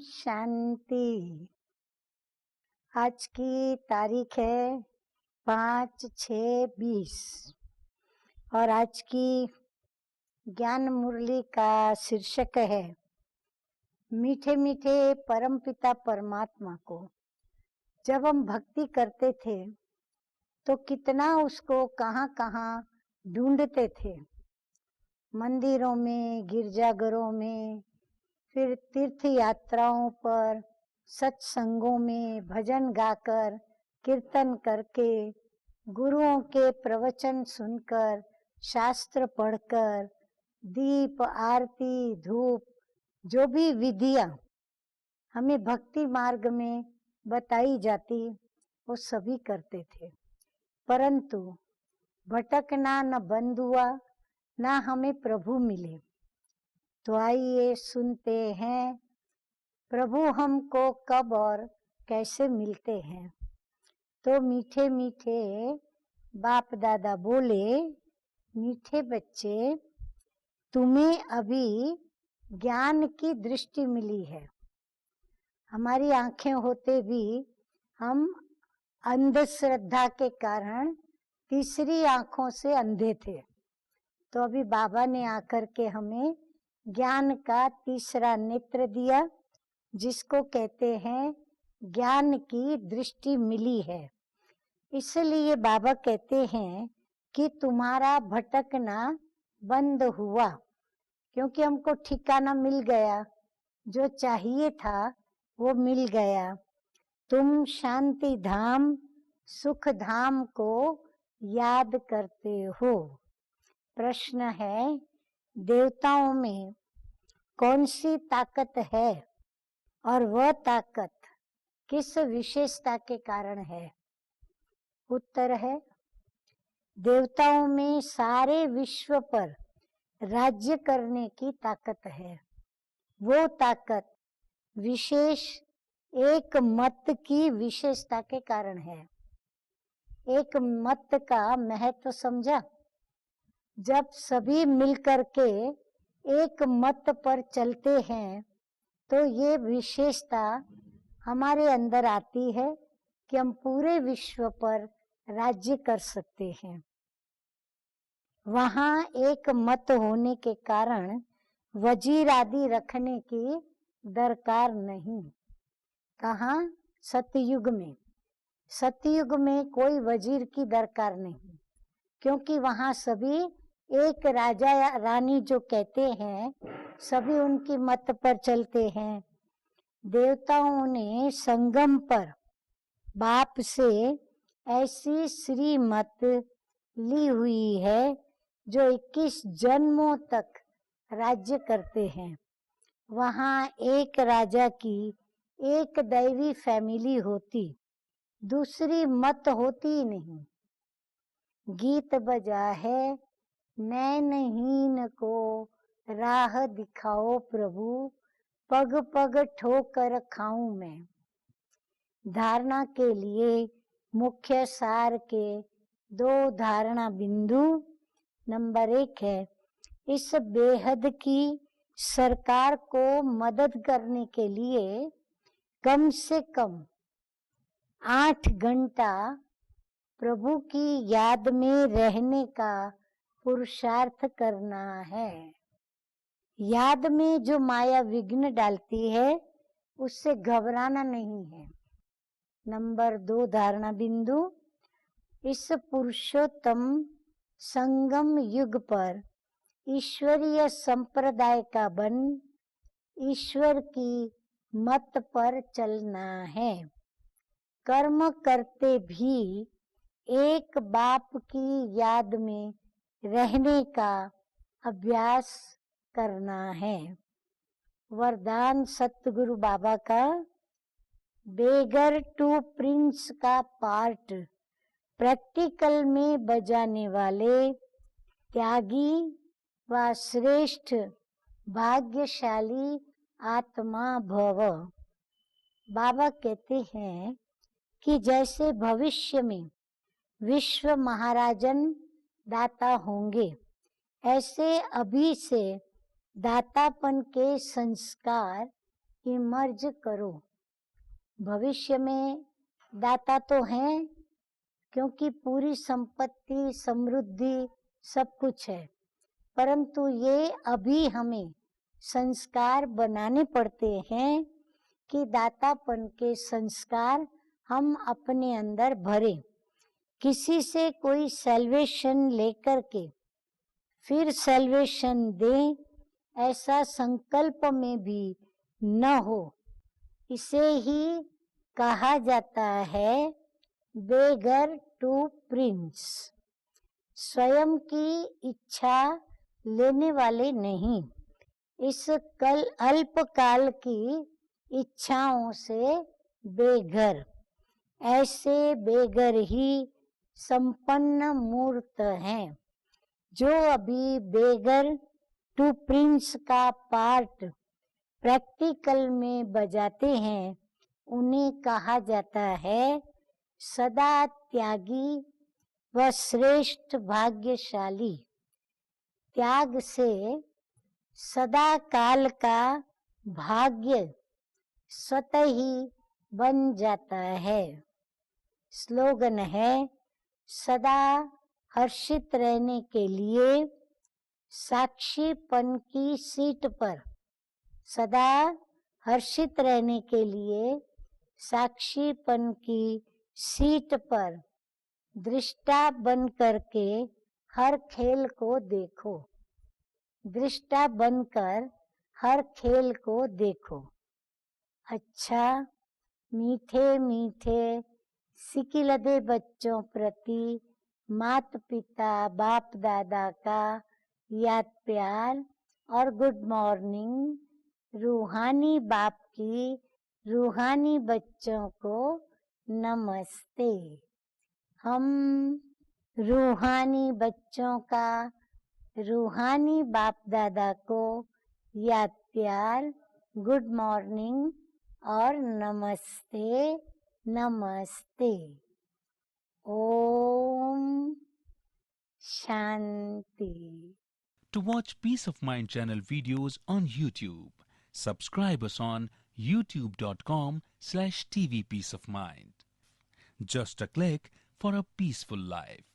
शांति। आज की तारीख है 5/6/20 और आज की ज्ञान मुरली का शीर्षक है मीठे मीठे परमपिता परमात्मा को। जब हम भक्ति करते थे तो कितना उसको कहाँ कहाँ ढूंढते थे, मंदिरों में, गिरजाघरों में, फिर तीर्थ यात्राओं पर, सत्संगों में, भजन गाकर, कीर्तन करके, गुरुओं के प्रवचन सुनकर, शास्त्र पढ़कर, दीप आरती धूप जो भी विधियां हमें भक्ति मार्ग में बताई जाती वो सभी करते थे, परंतु भटकना न बंद हुआ, ना हमें प्रभु मिले। तो आइए सुनते हैं प्रभु हमको कब और कैसे मिलते हैं। तो मीठे मीठे बाप दादा बोले, मीठे बच्चे तुम्हें अभी ज्ञान की दृष्टि मिली है। हमारी आंखें होते भी हम अंधश्रद्धा के कारण तीसरी आंखों से अंधे थे। तो अभी बाबा ने आकर के हमें ज्ञान का तीसरा नेत्र दिया, जिसको कहते हैं ज्ञान की दृष्टि मिली है। इसलिए बाबा कहते हैं कि तुम्हारा भटकना बंद हुआ, क्योंकि हमको ठिकाना मिल गया, जो चाहिए था वो मिल गया। तुम शांति धाम सुख धाम को याद करते हो। प्रश्न है, देवताओं में कौन सी ताकत है और वह ताकत किस विशेषता के कारण है? उत्तर है, देवताओं में सारे विश्व पर राज्य करने की ताकत है। वो ताकत विशेष एक मत की विशेषता के कारण है। एक मत का महत्व समझा? जब सभी मिलकर के एक मत पर चलते हैं तो ये विशेषता हमारे अंदर आती है कि हम पूरे विश्व पर राज्य कर सकते हैं। वहाँ एक मत होने के कारण वजीर आदि रखने की दरकार नहीं। कहाँ? सतयुग में। सतयुग में कोई वजीर की दरकार नहीं, क्योंकि वहाँ सभी एक राजा या रानी जो कहते हैं, सभी उनकी मत पर चलते हैं। देवताओं ने संगम पर बाप से ऐसी श्रीमत ली हुई है जो 21 जन्मों तक राज्य करते हैं। वहाँ एक राजा की एक दैवी फैमिली होती, दूसरी मत होती ही नहीं। गीत बजा है, नैनहीन को राह दिखाओ प्रभु, पग पग ठोकर खाऊं मैं। धारणा के लिए मुख्य सार के 2 धारणा बिंदु। नंबर 1 है, इस बेहद की सरकार को मदद करने के लिए कम से कम 8 घंटा प्रभु की याद में रहने का पुरुषार्थ करना है। याद में जो माया विघ्न डालती है उससे घबराना नहीं है। नंबर 2 धारणा बिंदु, इस पुरुषोत्तम संगम युग पर ईश्वरीय संप्रदाय का बन ईश्वर की मत पर चलना है। कर्म करते भी एक बाप की याद में रहने का अभ्यास करना है। वरदान सतगुरु बाबा का, बेगर टू प्रिंस का पार्ट प्रैक्टिकल में बजाने वाले त्यागी व श्रेष्ठ भाग्यशाली आत्मा भव। बाबा कहते हैं कि जैसे भविष्य में विश्व महाराजन दाता होंगे, ऐसे अभी से दातापन के संस्कार इमर्ज करो। भविष्य में दाता तो हैं, क्योंकि पूरी संपत्ति, समृद्धि सब कुछ है, परंतु ये अभी हमें संस्कार बनाने पड़ते हैं कि दातापन के संस्कार हम अपने अंदर भरें। किसी से कोई सैल्वेशन लेकर के फिर सैल्वेशन दें, ऐसा संकल्प में भी न हो। इसे ही कहा जाता है बेगर टू प्रिंस। स्वयं की इच्छा लेने वाले नहीं, इस अल्पकाल की इच्छाओं से बेघर। ऐसे बेघर ही संपन्न मूर्त हैं। जो अभी बेगर टू प्रिंस का पार्ट प्रैक्टिकल में बजाते हैं, उन्हें कहा जाता है सदा त्यागी व श्रेष्ठ भाग्यशाली। त्याग से सदा काल का भाग्य स्वतः ही बन जाता है। स्लोगन है, सदा हर्षित रहने के लिए साक्षीपन की सीट पर। सदा हर्षित रहने के लिए साक्षीपन की सीट पर दृष्टा बन करके हर खेल को देखो। दृष्टा बनकर हर खेल को देखो। अच्छा, मीठे मीठे सिकिलदे बच्चों प्रति माता पिता बाप दादा का याद प्यार और गुड मॉर्निंग। रूहानी बाप की रूहानी बच्चों को नमस्ते। हम रूहानी बच्चों का रूहानी बाप दादा को याद प्यार, गुड मॉर्निंग और नमस्ते नमस्ते। Om Shanti. To watch Peace of Mind channel videos on YouTube, subscribe us on youtube.com/tvpeaceofmind. Just a click for a peaceful life.